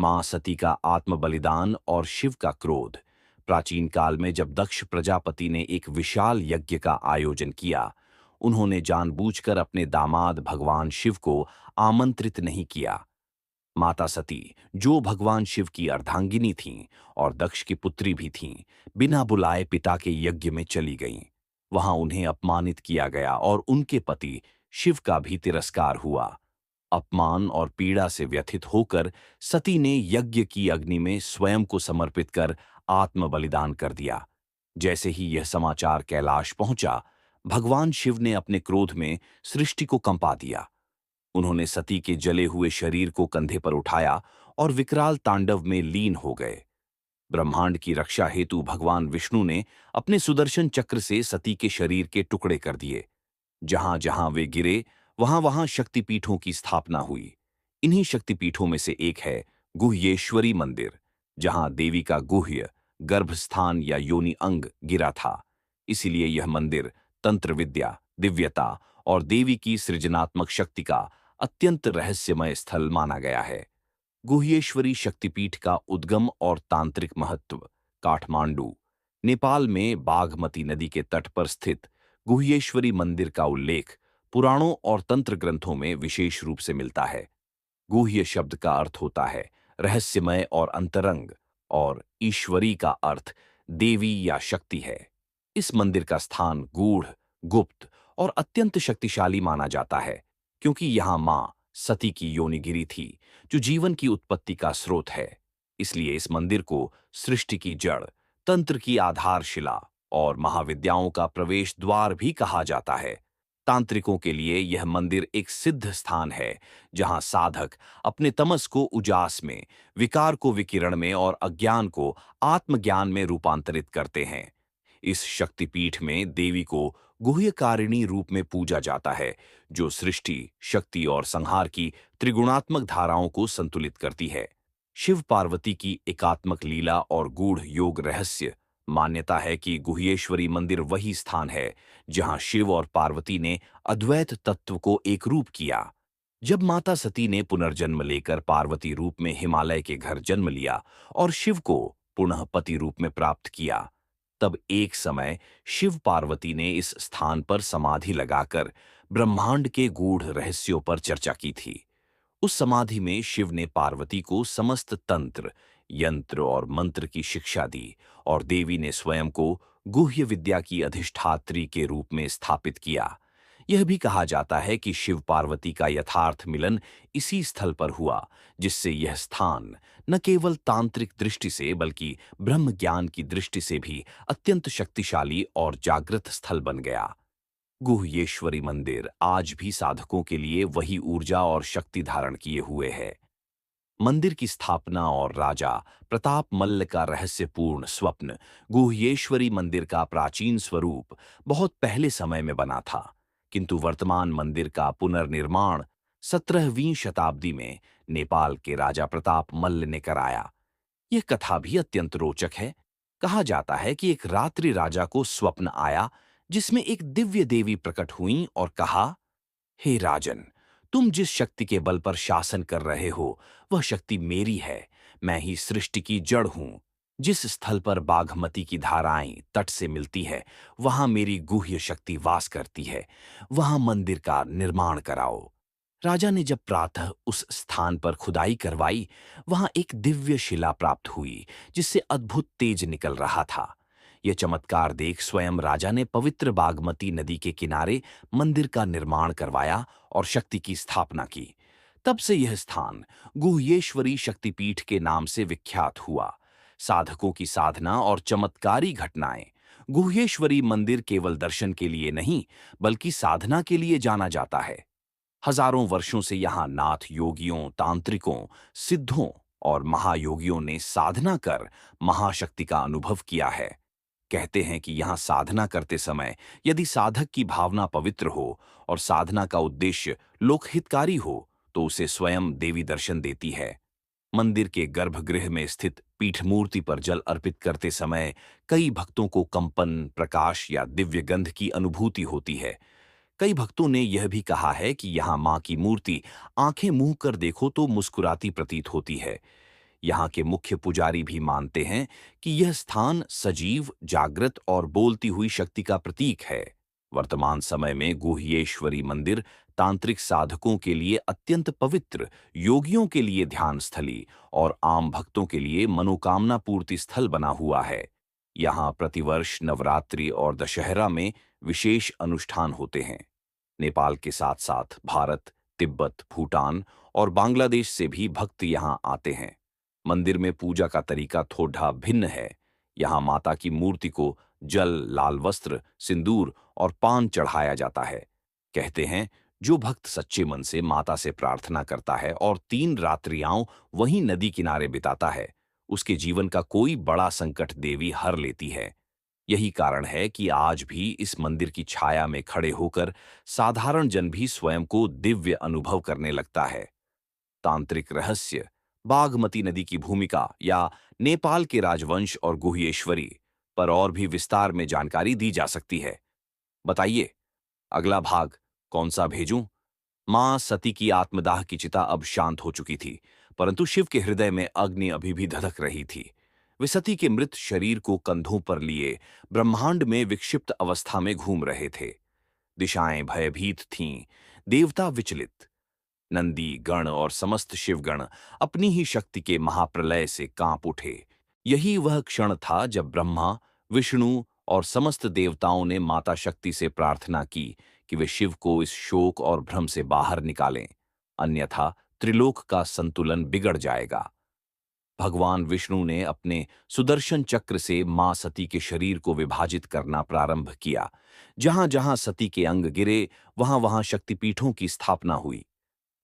मां सती का आत्म बलिदान और शिव का क्रोध। प्राचीन काल में जब दक्ष प्रजापति ने एक विशाल यज्ञ का आयोजन किया, उन्होंने जानबूझकर अपने दामाद भगवान शिव को आमंत्रित नहीं किया। माता सती, जो भगवान शिव की अर्धांगिनी थीं और दक्ष की पुत्री भी थीं, बिना बुलाए पिता के यज्ञ में चली गईं। वहां उन्हें अपमानित किया गया और उनके पति शिव का भी तिरस्कार हुआ। अपमान और पीड़ा से व्यथित होकर सती ने यज्ञ की अग्नि में स्वयं को समर्पित कर आत्म बलिदान कर दिया। जैसे ही यह समाचार कैलाश पहुंचा, भगवान शिव ने अपने क्रोध में सृष्टि को कंपा दिया। उन्होंने सती के जले हुए शरीर को कंधे पर उठाया और विकराल तांडव में लीन हो गए। ब्रह्मांड की रक्षा हेतु भगवान विष्णु ने अपने सुदर्शन चक्र से सती के शरीर के टुकड़े कर दिए। जहां जहां वे गिरे, वहां वहां शक्तिपीठों की स्थापना हुई। इन्हीं शक्तिपीठों में से एक है गुह्येश्वरी मंदिर, जहां देवी का गुह्य गर्भस्थान या योनि अंग गिरा था। इसीलिए यह मंदिर तंत्र विद्या, दिव्यता और देवी की सृजनात्मक शक्ति का अत्यंत रहस्यमय स्थल माना गया है। गुह्येश्वरी शक्तिपीठ का उद्गम और तांत्रिक महत्व। काठमांडू, नेपाल में बागमती नदी के तट पर स्थित गुह्येश्वरी मंदिर का उल्लेख पुराणों और तंत्र ग्रंथों में विशेष रूप से मिलता है। गुह्य शब्द का अर्थ होता है रहस्यमय और अंतरंग, और ईश्वरी का अर्थ देवी या शक्ति है। इस मंदिर का स्थान गूढ़, गुप्त और अत्यंत शक्तिशाली माना जाता है, क्योंकि यहाँ मां सती की योनि गिरी थी, जो जीवन की उत्पत्ति का स्रोत है। इसलिए इस मंदिर को सृष्टि की जड़, तंत्र की आधारशिला और महाविद्याओं का प्रवेश द्वार भी कहा जाता है। तांत्रिकों के लिए यह मंदिर एक सिद्ध स्थान है, जहां साधक अपने तमस को उजास में, विकार को विकिरण में और अज्ञान को आत्मज्ञान में रूपांतरित करते हैं। इस शक्तिपीठ में देवी को गुह्यकारिणी रूप में पूजा जाता है, जो सृष्टि, शक्ति और संहार की त्रिगुणात्मक धाराओं को संतुलित करती है। शिव पार्वती की एकात्मक लीला और गूढ़ योग रहस्य। मान्यता है कि गुह्येश्वरी मंदिर वही स्थान है जहां शिव और पार्वती ने अद्वैत तत्व को एक रूप किया। जब माता सती ने पुनर्जन्म लेकर पार्वती रूप में हिमालय के घर जन्म लिया और शिव को पुनः पति रूप में प्राप्त किया, तब एक समय शिव पार्वती ने इस स्थान पर समाधि लगाकर ब्रह्मांड के गूढ़ रहस्यों पर चर्चा की थी। उस समाधि में शिव ने पार्वती को समस्त तंत्र, यंत्र और मंत्र की शिक्षा दी, और देवी ने स्वयं को गुह्य विद्या की अधिष्ठात्री के रूप में स्थापित किया। यह भी कहा जाता है कि शिव पार्वती का यथार्थ मिलन इसी स्थल पर हुआ, जिससे यह स्थान न केवल तांत्रिक दृष्टि से बल्कि ब्रह्म ज्ञान की दृष्टि से भी अत्यंत शक्तिशाली और जागृत स्थल बन गया। गुह्येश्वरी मंदिर आज भी साधकों के लिए वही ऊर्जा और शक्ति धारण किए हुए है। मंदिर की स्थापना और राजा प्रताप मल्ल का रहस्यपूर्ण स्वप्न। गुह्येश्वरी मंदिर का प्राचीन स्वरूप बहुत पहले समय में बना था, किंतु वर्तमान मंदिर का पुनर्निर्माण 17वीं शताब्दी में नेपाल के राजा प्रताप मल्ल ने कराया। यह कथा भी अत्यंत रोचक है। कहा जाता है कि एक रात्रि राजा को स्वप्न आया, जिसमें एक दिव्य देवी प्रकट हुई और कहा, हे राजन, तुम जिस शक्ति के बल पर शासन कर रहे हो, वह शक्ति मेरी है। मैं ही सृष्टि की जड़ हूं। जिस स्थल पर बागमती की धाराएं तट से मिलती है, वहां मेरी गुह्य शक्ति वास करती है। वहां मंदिर का निर्माण कराओ। राजा ने जब प्रातः उस स्थान पर खुदाई करवाई, वहां एक दिव्य शिला प्राप्त हुई, जिससे अद्भुत तेज निकल रहा था। यह चमत्कार देख स्वयं राजा ने पवित्र बागमती नदी के किनारे मंदिर का निर्माण करवाया और शक्ति की स्थापना की। तब से यह स्थान गुह्येश्वरी शक्तिपीठ के नाम से विख्यात हुआ। साधकों की साधना और चमत्कारी घटनाएं। गुह्येश्वरी मंदिर केवल दर्शन के लिए नहीं, बल्कि साधना के लिए जाना जाता है। हजारों वर्षों से यहाँ नाथ योगियों, तांत्रिकों, सिद्धों और महायोगियों ने साधना कर महाशक्ति का अनुभव किया है। कहते हैं कि यहाँ साधना करते समय यदि साधक की भावना पवित्र हो और साधना का उद्देश्य लोकहितकारी हो, तो उसे स्वयं देवी दर्शन देती है। मंदिर के गर्भगृह में स्थित पीठ मूर्ति पर जल अर्पित करते समय कई भक्तों को कंपन, प्रकाश या दिव्य गंध की अनुभूति होती है। कई भक्तों ने यह भी कहा है कि यहाँ मां की मूर्ति आंखें मूंद कर देखो तो मुस्कुराती प्रतीत होती है। यहाँ के मुख्य पुजारी भी मानते हैं कि यह स्थान सजीव, जागृत और बोलती हुई शक्ति का प्रतीक है। वर्तमान समय में गुह्येश्वरी मंदिर तांत्रिक साधकों के लिए अत्यंत पवित्र, योगियों के लिए ध्यान स्थली और आम भक्तों के लिए मनोकामना पूर्ति स्थल बना हुआ है। यहाँ प्रतिवर्ष नवरात्रि और दशहरा में विशेष अनुष्ठान होते हैं। नेपाल के साथ साथ भारत, तिब्बत, भूटान और बांग्लादेश से भी भक्त यहाँ आते हैं। मंदिर में पूजा का तरीका थोड़ा भिन्न है। यहाँ माता की मूर्ति को जल, लाल वस्त्र, सिंदूर और पान चढ़ाया जाता है। कहते हैं, जो भक्त सच्चे मन से माता से प्रार्थना करता है और 3 रात्रियां वहीं नदी किनारे बिताता है, उसके जीवन का कोई बड़ा संकट देवी हर लेती है। यही कारण है कि आज भी इस मंदिर की छाया में खड़े होकर साधारण जन भी स्वयं को दिव्य अनुभव करने लगता है। तांत्रिक रहस्य, बागमती नदी की भूमिका या नेपाल के राजवंश और गुह्येश्वरी पर और भी विस्तार में जानकारी दी जा सकती है। बताइए, अगला भाग कौन सा भेजूं? मां सती की आत्मदाह की चिता अब शांत हो चुकी थी, परंतु शिव के हृदय में अग्नि अभी भी धधक रही थी। वे सती के मृत शरीर को कंधों पर लिए ब्रह्मांड में विक्षिप्त अवस्था में घूम रहे थे। दिशाएं भयभीत थीं, देवता विचलित। नंदी गण और समस्त शिवगण अपनी ही शक्ति के महाप्रलय से कांप उठे। यही वह क्षण था जब ब्रह्मा, विष्णु और समस्त देवताओं ने माता शक्ति से प्रार्थना की कि वे शिव को इस शोक और भ्रम से बाहर निकालें, अन्यथा त्रिलोक का संतुलन बिगड़ जाएगा। भगवान विष्णु ने अपने सुदर्शन चक्र से मां सती के शरीर को विभाजित करना प्रारंभ किया। जहां जहां सती के अंग गिरे, वहां वहां शक्तिपीठों की स्थापना हुई।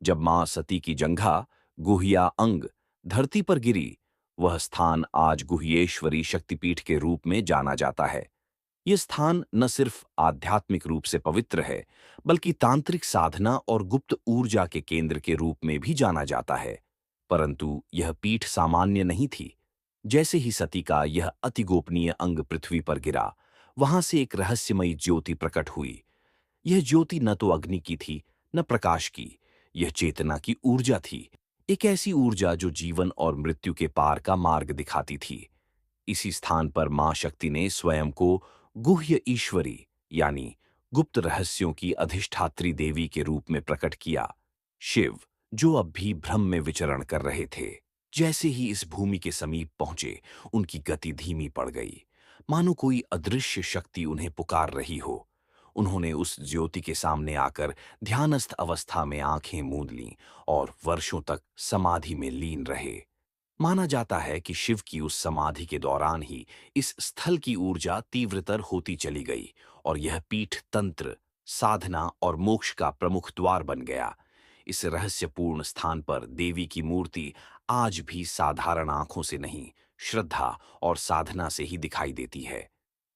जब मां सती की जंघा, गुहिया अंग, धरती पर गिरी, वह स्थान आज गुह्येश्वरी शक्तिपीठ के रूप में जाना जाता है। यह स्थान न सिर्फ आध्यात्मिक रूप से पवित्र है, बल्कि तांत्रिक साधना और गुप्त ऊर्जा के केंद्र के रूप में भी जाना जाता है। परंतु यह पीठ सामान्य नहीं थी। जैसे ही सती का यह अति गोपनीय अंग पृथ्वी पर गिरा, वहां से एक रहस्यमयी ज्योति प्रकट हुई। यह ज्योति न तो अग्नि की थी, न प्रकाश की। यह चेतना की ऊर्जा थी, एक ऐसी ऊर्जा जो जीवन और मृत्यु के पार का मार्ग दिखाती थी। इसी स्थान पर मां शक्ति ने स्वयं को गुह्य ईश्वरी, यानी गुप्त रहस्यों की अधिष्ठात्री देवी के रूप में प्रकट किया। शिव, जो अब भी भ्रम में विचरण कर रहे थे, जैसे ही इस भूमि के समीप पहुंचे, उनकी गति धीमी पड़ गई, मानो कोई अदृश्य शक्ति उन्हें पुकार रही हो। उन्होंने उस ज्योति के सामने आकर ध्यानस्थ अवस्था में आंखें मूंद लीं और वर्षों तक समाधि में लीन रहे। माना जाता है कि शिव की उस समाधि के दौरान ही इस स्थल की ऊर्जा तीव्रतर होती चली गई और यह पीठ तंत्र, साधना और मोक्ष का प्रमुख द्वार बन गया। इस रहस्यपूर्ण स्थान पर देवी की मूर्ति आज भी साधारण आंखों से नहीं, श्रद्धा और साधना से ही दिखाई देती है।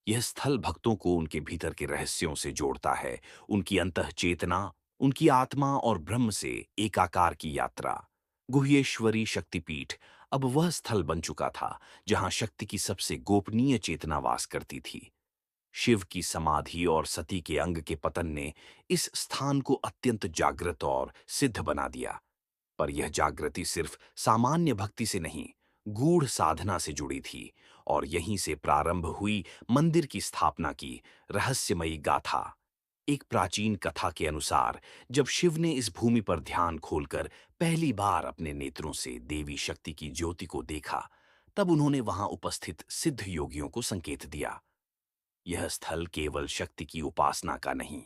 यह स्थल भक्तों को उनके भीतर के रहस्यों से जोड़ता है, उनकी अंतः चेतना, उनकी आत्मा और ब्रह्म से एकाकार की यात्रा। गुह्येश्वरी शक्तिपीठ अब वह स्थल बन चुका था जहां शक्ति की सबसे गोपनीय चेतना वास करती थी। शिव की समाधि और सती के अंग के पतन ने इस स्थान को अत्यंत जागृत और सिद्ध बना दिया। पर यह जागृति सिर्फ सामान्य भक्ति से नहीं, गूढ़ साधना से जुड़ी थी और यहीं से प्रारंभ हुई मंदिर की स्थापना की रहस्यमयी गाथा। एक प्राचीन कथा के अनुसार, जब शिव ने इस भूमि पर ध्यान खोलकर पहली बार अपने नेत्रों से देवी शक्ति की ज्योति को देखा, तब उन्होंने वहां उपस्थित सिद्ध योगियों को संकेत दिया, यह स्थल केवल शक्ति की उपासना का नहीं,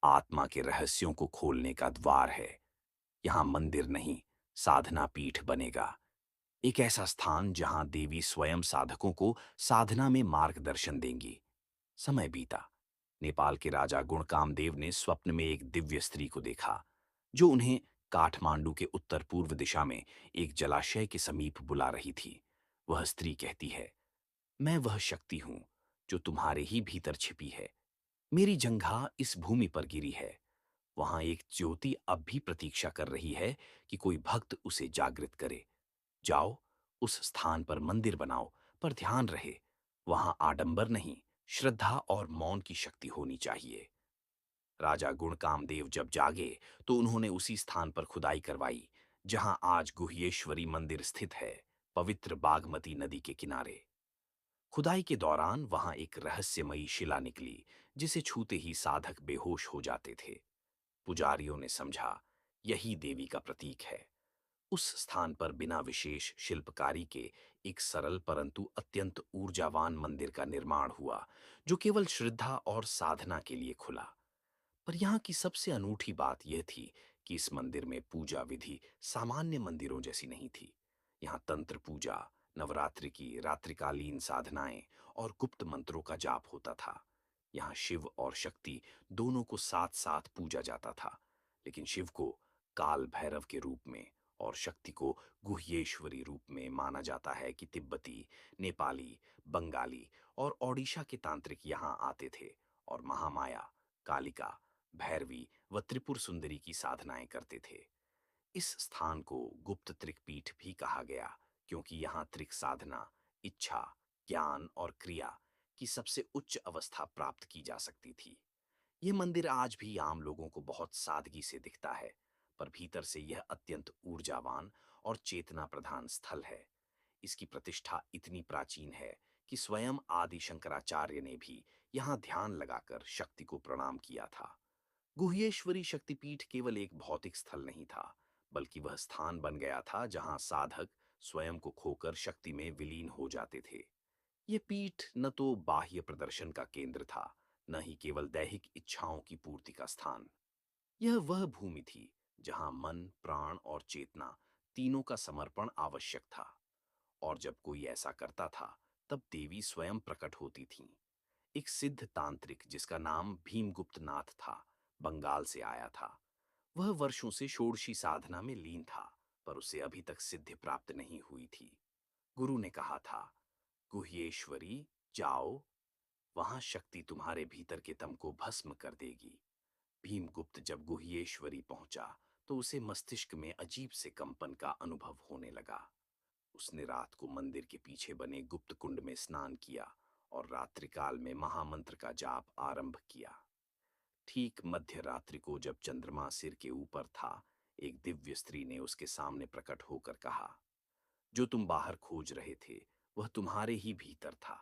आत्मा के रहस्यों को खोलने का द्वार है। यहाँ मंदिर नहीं, साधना पीठ बनेगा। एक ऐसा स्थान जहां देवी स्वयं साधकों को साधना में मार्गदर्शन देंगी। समय बीता। नेपाल के राजा गुणकामदेव ने स्वप्न में एक दिव्य स्त्री को देखा, जो उन्हें काठमांडू के उत्तर पूर्व दिशा में एक जलाशय के समीप बुला रही थी। वह स्त्री कहती है, मैं वह शक्ति हूं जो तुम्हारे ही भीतर छिपी है। मेरी जंघा इस भूमि पर गिरी है। वहां एक ज्योति अब भी प्रतीक्षा कर रही है कि कोई भक्त उसे जागृत करे। जाओ, उस स्थान पर मंदिर बनाओ, पर ध्यान रहे, वहां आडंबर नहीं, श्रद्धा और मौन की शक्ति होनी चाहिए। राजा गुणकामदेव जब जागे तो उन्होंने उसी स्थान पर खुदाई करवाई जहां आज गुह्येश्वरी मंदिर स्थित है। पवित्र बागमती नदी के किनारे। खुदाई के दौरान वहां एक रहस्यमयी शिला निकली, जिसे छूते ही साधक बेहोश हो जाते थे। पुजारियों ने समझा, यही देवी का प्रतीक है। उस स्थान पर बिना विशेष शिल्पकारी के एक सरल परंतु अत्यंत ऊर्जावान मंदिर का निर्माण हुआ, जो केवल श्रद्धा और साधना के लिए खुला। पर यहाँ की सबसे अनूठी बात यह थी कि इस मंदिर में पूजा विधि सामान्य मंदिरों जैसी नहीं थी। यहाँ तंत्र पूजा, नवरात्रि की रात्रिकालीन साधनाएं और गुप्त मंत्रों का जाप होता था। यहाँ शिव और शक्ति दोनों को साथ साथ पूजा जाता था, लेकिन शिव को काल भैरव के रूप में और शक्ति को गुह्येश्वरी रूप में माना जाता है कि तिब्बती, नेपाली, बंगाली और ओडिशा के तांत्रिक यहाँ आते थे और महामाया, कालिका, भैरवी व त्रिपुर सुंदरी की साधनाएं करते थे। इस स्थान को गुप्त त्रिकपीठ भी कहा गया, क्योंकि यहाँ त्रिक साधना, इच्छा, ज्ञान और क्रिया की सबसे उच्च अवस्था प्राप्त की जा सकती थी। यह मंदिर आज भी आम लोगों को बहुत सादगी से दिखता है, पर भीतर से यह अत्यंत ऊर्जावान और चेतना प्रधान स्थल है। इसकी प्रतिष्ठा इतनी प्राचीन है कि स्वयं आदि शंकराचार्य ने भी यहाँ ध्यान लगाकर शक्ति को प्रणाम किया था। गुह्येश्वरी शक्तिपीठ केवल एक भौतिक स्थल नहीं था, बल्कि वह स्थान बन गया था जहां साधक स्वयं को खोकर शक्ति में विलीन हो जाते थे। ये पीठ न तो बाह्य प्रदर्शन का केंद्र था, न ही केवल दैहिक इच्छाओं की पूर्ति का स्थान। यह वह भूमि थी जहां मन, प्राण और चेतना तीनों का समर्पण आवश्यक था। और जब कोई ऐसा करता था, तब देवी स्वयं प्रकट होती थीं। एक सिद्ध तांत्रिक जिसका नाम भीमगुप्त नाथ था, बंगाल से आया था। वह वर्षों से षोडशी साधना में लीन था, पर उसे अभी तक सिद्धि प्राप्त नहीं हुई थी। गुरु ने कहा था, गुह्येश्वरी जाओ, वहां शक्ति तुम्हारे भीतर के तम को भस्म कर देगी। भीमगुप्त जब गुह्येश्वरी पहुंचा, तो उसे मस्तिष्क में अजीब से कंपन का अनुभव होने लगा। उसने रात को मंदिर के पीछे बने गुप्त कुंड में स्नान किया और रात्रिकाल में महामंत्र का जाप आरंभ किया। ठीक मध्य रात्रि को जब चंद्रमा सिर के ऊपर था, एक दिव्य स्त्री ने उसके सामने प्रकट होकर कहा, जो तुम बाहर खोज रहे थे, वह तुम्हारे ही भीतर था।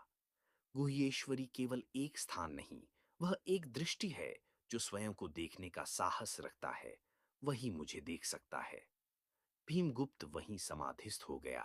गुह्येश्वरी केवल एक स्थान नहीं, वह एक दृष्टि है। जो स्वयं को देखने का साहस रखता है, वही मुझे देख सकता है। भीमगुप्त वहीं समाधिस्थ हो गया।